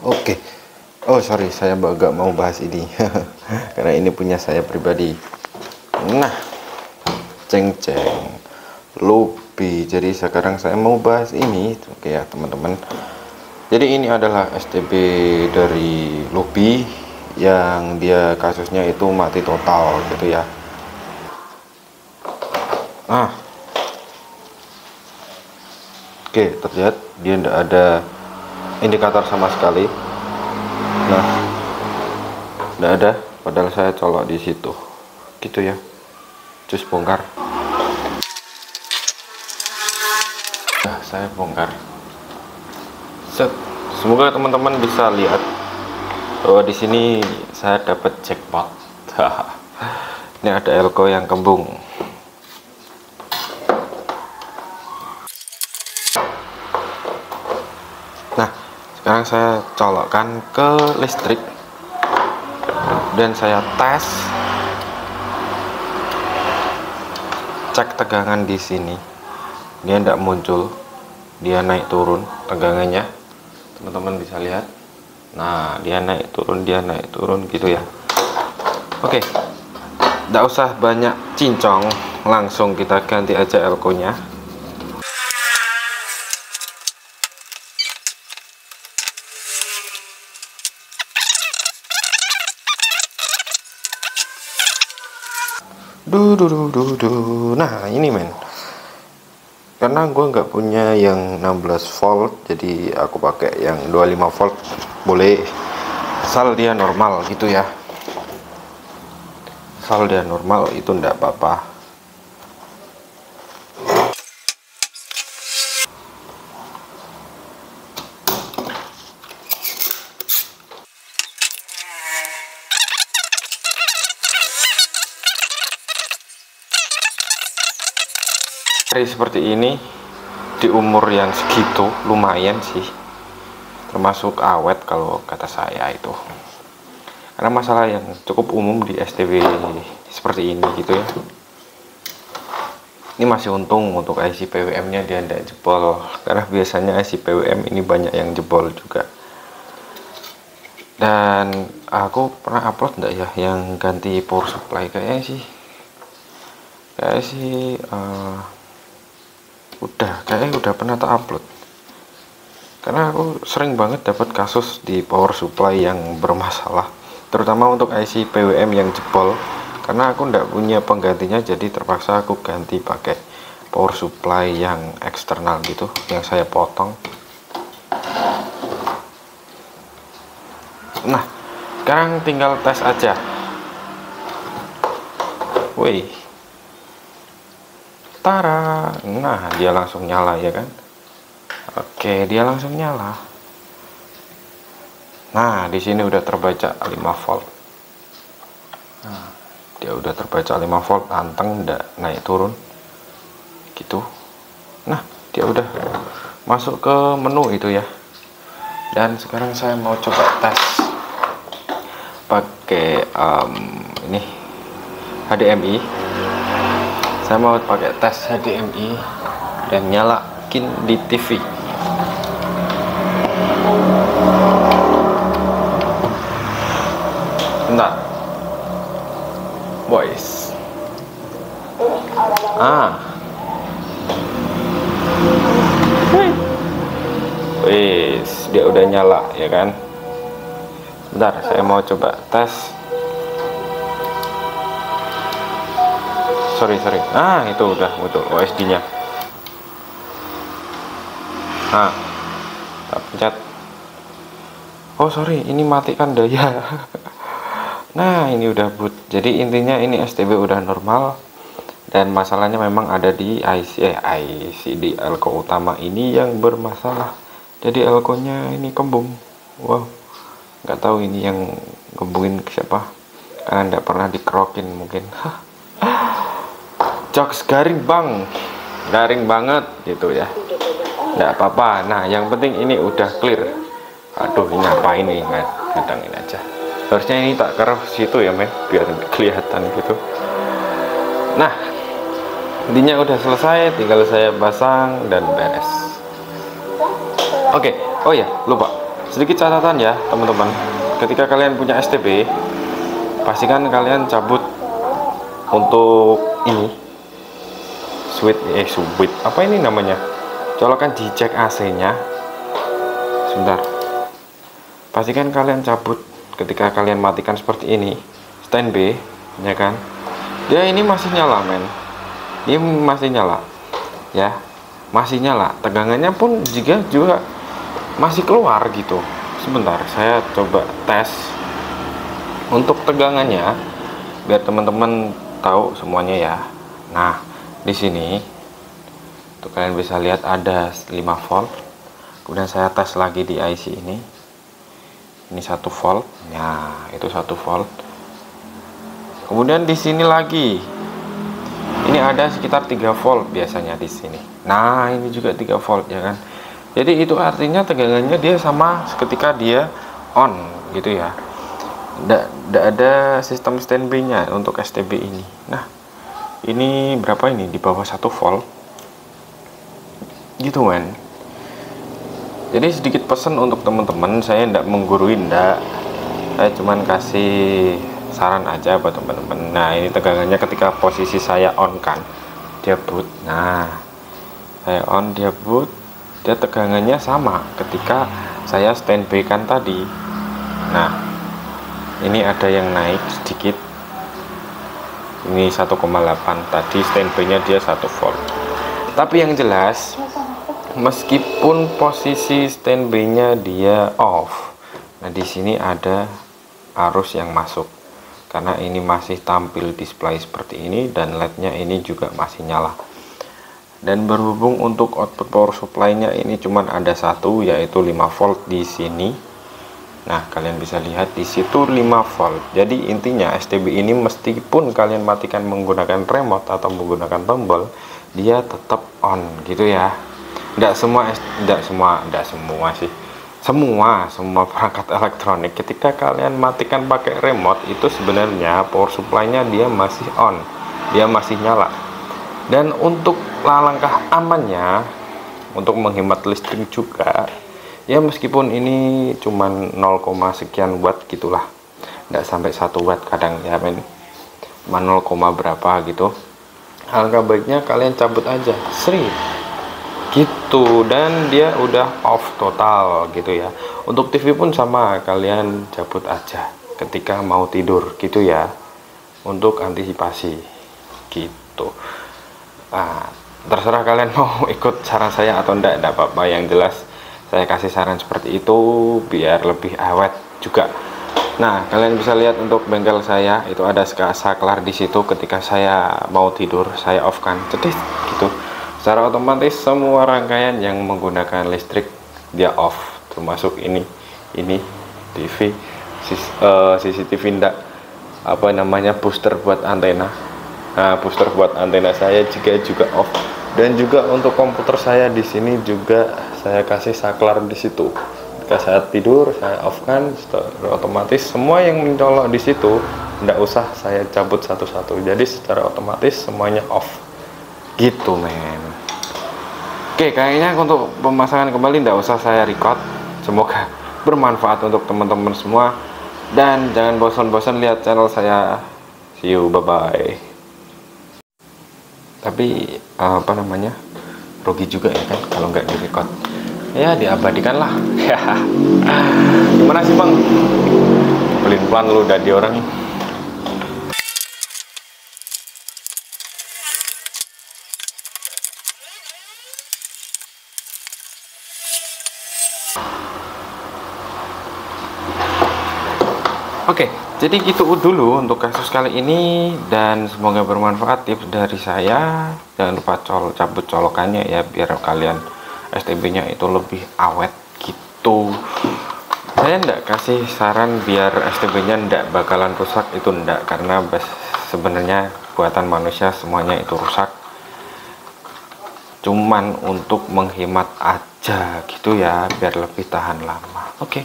Oke. Oh sorry, saya agak mau bahas ini karena ini punya saya pribadi. Nah, ceng-ceng Luffy. Jadi sekarang saya mau bahas ini, oke ya teman-teman. Jadi ini adalah STB dari Luffy yang dia kasusnya itu mati total gitu ya. Nah, oke, terlihat dia tidak ada indikator sama sekali. Nah, tidak ada, padahal saya colok di situ gitu ya. Cus bongkar. Nah, saya bongkar. Set. Semoga teman-teman bisa lihat bahwa di sini saya dapat jackpot. Ini ada elko yang kembung. Nah, sekarang saya colokkan ke listrik dan saya tes, cek tegangan di sini. Dia tidak muncul, dia naik turun tegangannya. Teman-teman bisa lihat. Nah, dia naik turun gitu ya. Oke, tidak usah banyak cincong, langsung kita ganti aja elko-nya. Nah ini men, karena gue nggak punya yang 16 volt, jadi aku pakai yang 25 volt boleh, asal dia normal gitu ya. Asal dia normal itu ndak apa-apa. Seperti ini di umur yang segitu lumayan sih, termasuk awet kalau kata saya itu, karena masalah yang cukup umum di STB seperti ini gitu ya. Ini masih untung untuk IC PWM nya dia tidak jebol, karena biasanya IC PWM ini banyak yang jebol juga. Dan aku pernah upload enggak ya yang ganti power supply? Kayaknya sih kayaknya udah pernah tak upload, karena aku sering banget dapat kasus di power supply yang bermasalah, terutama untuk IC PWM yang jebol. Karena aku ndak punya penggantinya, jadi terpaksa aku ganti pakai power supply yang eksternal gitu, yang saya potong. Nah, sekarang tinggal tes aja. Wih, tara, nah dia langsung nyala ya kan. Oke, dia langsung nyala. Nah, di sini udah terbaca 5 volt. Nah, dia udah terbaca 5 volt, anteng, ndak naik turun gitu. Nah, dia udah masuk ke menu itu ya. Dan sekarang saya mau coba tes pakai ini HDMI. Saya mau pakai tes HDMI dan nyalakin di TV. Bentar, boys. Wis, dia udah nyala ya kan. Bentar, saya mau coba tes. Sorry. Itu udah muncul OSD nya. Nah, kita pencet. Oh sorry, ini matikan daya. Nah, ini udah boot. Jadi intinya ini STB udah normal, dan masalahnya memang ada di IC di elko utama ini yang bermasalah. Jadi elko nya ini kembung. Wow, nggak tahu ini yang kembungin siapa, karena nggak pernah dikerokin mungkin. Jokes garing banget gitu ya, nggak apa-apa. Nah, yang penting ini udah clear. Aduh, ini apa ini, ngadangin aja. Harusnya ini tak kerah situ ya men, biar kelihatan gitu. Nah, intinya udah selesai, tinggal saya pasang dan beres. Oke, oh ya lupa, sedikit catatan ya teman-teman, ketika kalian punya STB pastikan kalian cabut untuk ini switch apa ini namanya, colokan di jack AC nya. Sebentar, pastikan kalian cabut ketika kalian matikan seperti ini, standby ya kan. Dia ini masih nyala men, ini masih nyala ya, masih nyala, tegangannya pun juga masih keluar gitu. Sebentar, saya coba tes untuk tegangannya biar teman-teman tahu semuanya ya. Nah, di sini tuh kalian bisa lihat ada 5 volt. Kemudian saya tes lagi di IC ini 1 volt. Nah, itu 1 volt. Kemudian di sini lagi ini ada sekitar 3 volt biasanya di sini. Nah, ini juga 3 volt ya kan. Jadi itu artinya tegangannya dia sama ketika dia on gitu ya. Tidak ada sistem standby nya untuk STB ini. Nah, ini berapa ini, di bawah 1 volt gitu kan. Jadi sedikit pesan untuk teman-teman, saya tidak menggurui, saya cuman kasih saran aja buat teman-teman. Nah, ini tegangannya ketika posisi saya on kan, dia boot. Nah, saya on, dia boot, dia tegangannya sama ketika saya standby kan tadi. Nah, ini ada yang naik sedikit, ini 1,8, tadi standby nya dia 1 volt. Tapi yang jelas meskipun posisi standby nya dia off, nah di sini ada arus yang masuk karena ini masih tampil display seperti ini dan LED-nya ini juga masih nyala. Dan berhubung untuk output power supply-nya ini cuman ada satu, yaitu 5 volt di sini. Nah, kalian bisa lihat di situ 5 volt. Jadi intinya STB ini meskipun kalian matikan menggunakan remote atau menggunakan tombol, dia tetap on gitu ya. Tidak semua sih. Semua perangkat elektronik ketika kalian matikan pakai remote itu sebenarnya power supply-nya dia masih on, dia masih nyala. Dan untuk langkah amannya, untuk menghemat listrik juga ya, meskipun ini cuman 0, sekian watt gitulah, tidak sampai 1 watt kadang ya men, 0, berapa gitu. Alangkah baiknya kalian cabut aja gitu, dan dia udah off total gitu ya. Untuk TV pun sama, kalian cabut aja ketika mau tidur gitu ya, untuk antisipasi gitu. Nah, terserah kalian mau ikut saran saya atau enggak apa-apa, yang jelas saya kasih saran seperti itu biar lebih awet juga. Nah, kalian bisa lihat untuk bengkel saya itu ada saklar di situ, ketika saya mau tidur saya off kan, cetis gitu. Secara otomatis semua rangkaian yang menggunakan listrik dia off, termasuk ini TV, CCTV enggak, apa namanya, booster buat antena. Nah, booster buat antena saya juga off, dan juga untuk komputer saya di sini juga saya kasih saklar di situ. Ketika saya tidur saya off kan, otomatis semua yang mencolok di situ tidak usah saya cabut satu-satu, jadi secara otomatis semuanya off gitu men. Oke, kayaknya untuk pemasangan kembali tidak usah saya record. Semoga bermanfaat untuk teman-teman semua, dan jangan bosan-bosan lihat channel saya. See you, bye bye. Tapi apa namanya, rugi juga ya kan kalau nggak direcord ya, diabadikan lah ya. Gimana sih bang, pelin pelan lu udah di orang. Oke, jadi gitu dulu untuk kasus kali ini, dan semoga bermanfaat tips dari saya. Jangan lupa cabut colokannya ya, biar kalian STB-nya itu lebih awet gitu. Saya ndak kasih saran biar STB-nya ndak bakalan rusak, itu ndak, karena sebenarnya buatan manusia semuanya itu rusak. Cuman untuk menghemat aja gitu ya, biar lebih tahan lama. Oke.